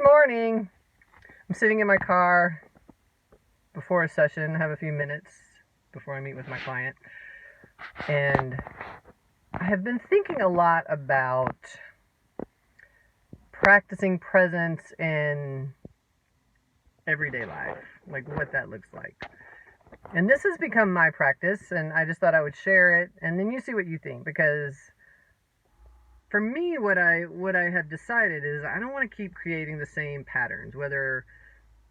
Good morning. I'm sitting in my car before a session. I have a few minutes before I meet with my client. And I have been thinking a lot about practicing presence in everyday life, like what that looks like. And this has become my practice, and I just thought I would share it, and then you see what you think, because for me, what I have decided is I don't want to keep creating the same patterns, whether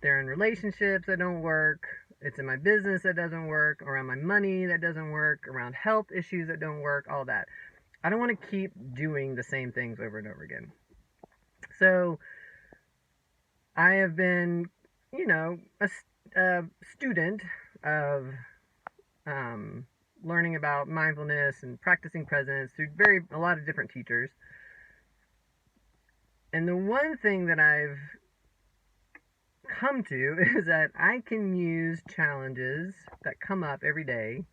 they're in relationships that don't work, it's in my business that doesn't work, around my money that doesn't work, around health issues that don't work, all that. I don't want to keep doing the same things over and over again. So I have been, a student of learning about mindfulness and practicing presence through a lot of different teachers. And the one thing that I've come to is that I can use challenges that come up every day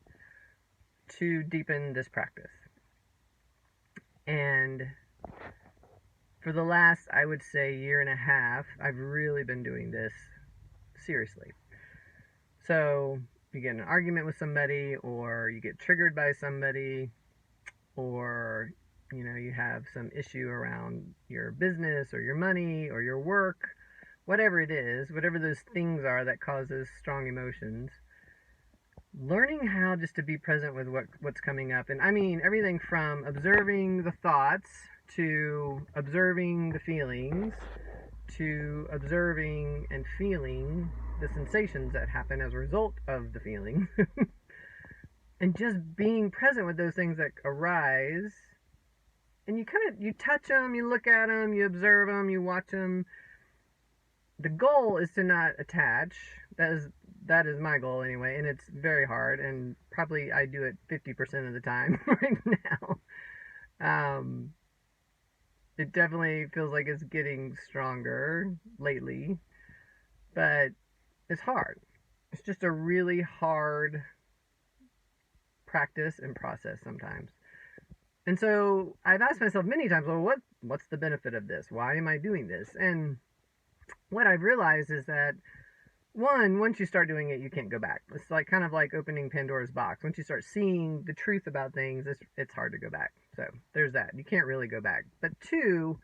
to deepen this practice. And for the last, I would say, year and a half, I've really been doing this seriously. So you get in an argument with somebody, or you get triggered by somebody, or you have some issue around your business or your money or your work, whatever it is, whatever those things are that causes strong emotions, learning how just to be present with what's coming up. And I mean everything from observing the thoughts to observing the feelings to observing and feeling the sensations that happen as a result of the feeling. And just being present with those things that arise. And you touch them, you look at them, you observe them, you watch them. The goal is to not attach. That is my goal anyway, and it's very hard, and probably I do it 50% of the time right now. It definitely feels like it's getting stronger lately, but it's hard. It's just a really hard practice and process sometimes. And so I've asked myself many times, well, what's the benefit of this? Why am I doing this? And what I've realized is that, once you start doing it, you can't go back. It's kind of like opening Pandora's box. Once you start seeing the truth about things, it's hard to go back. So there's that. You can't really go back. But two,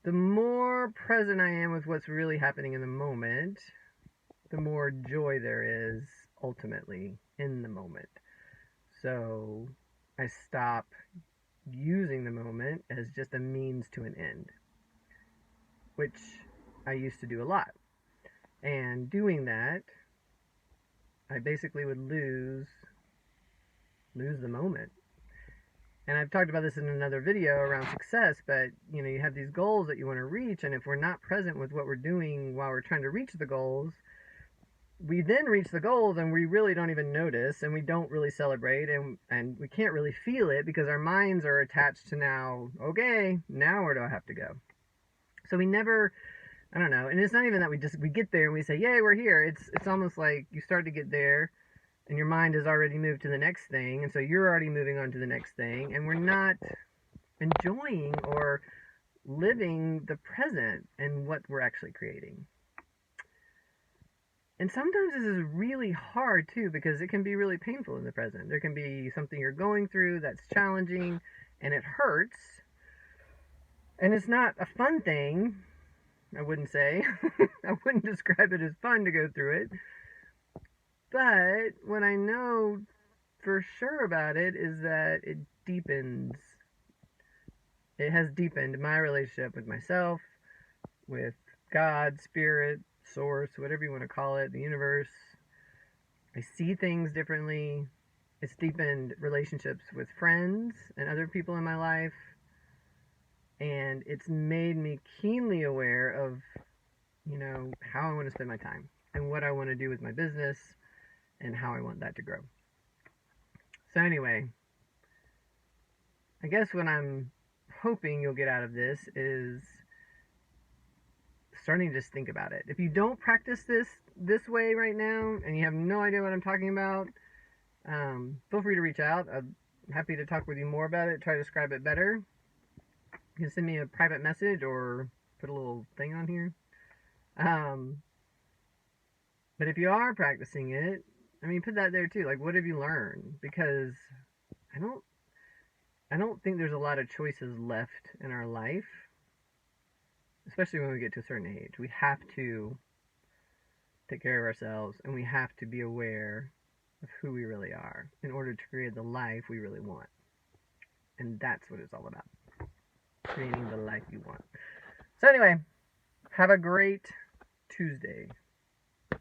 the more present I am with what's really happening in the moment, the more joy there is ultimately in the moment. So I stop using the moment as just a means to an end, which I used to do a lot. And doing that, I basically would lose the moment. And I've talked about this in another video around success, but you have these goals that you want to reach, and if we're not present with what we're doing while we're trying to reach the goals, we then reach the goals and we really don't even notice, and we don't really celebrate, and we can't really feel it because our minds are attached to now where do I have to go? So we never, I don't know, and it's not even that we get there and we say, yay, we're here. It's almost like you start to get there and your mind has already moved to the next thing, and so you're already moving on to the next thing, and we're not enjoying or living the present and what we're actually creating. And sometimes this is really hard too, because it can be really painful in the present. There can be something you're going through that's challenging and it hurts. And it's not a fun thing, I wouldn't say. I wouldn't describe it as fun to go through it. But what I know for sure about it is that it deepens. It has deepened my relationship with myself, with God, Spirit, Source, whatever you want to call it, the universe. I see things differently. It's deepened relationships with friends and other people in my life. And it's made me keenly aware of, how I want to spend my time and what I want to do with my business and how I want that to grow. So anyway, I guess what I'm hoping you'll get out of this is starting to just think about it. If you don't practice this way right now and you have no idea what I'm talking about, feel free to reach out. I'm happy to talk with you more about it, try to describe it better. You can send me a private message or put a little thing on here. But if you are practicing it, I mean, put that there too. Like, what have you learned? Because I don't, I don't think there's a lot of choices left in our life, especially when we get to a certain age. We have to take care of ourselves, and we have to be aware of who we really are in order to create the life we really want. And that's what it's all about. Creating the life you want. So anyway, have a great Tuesday.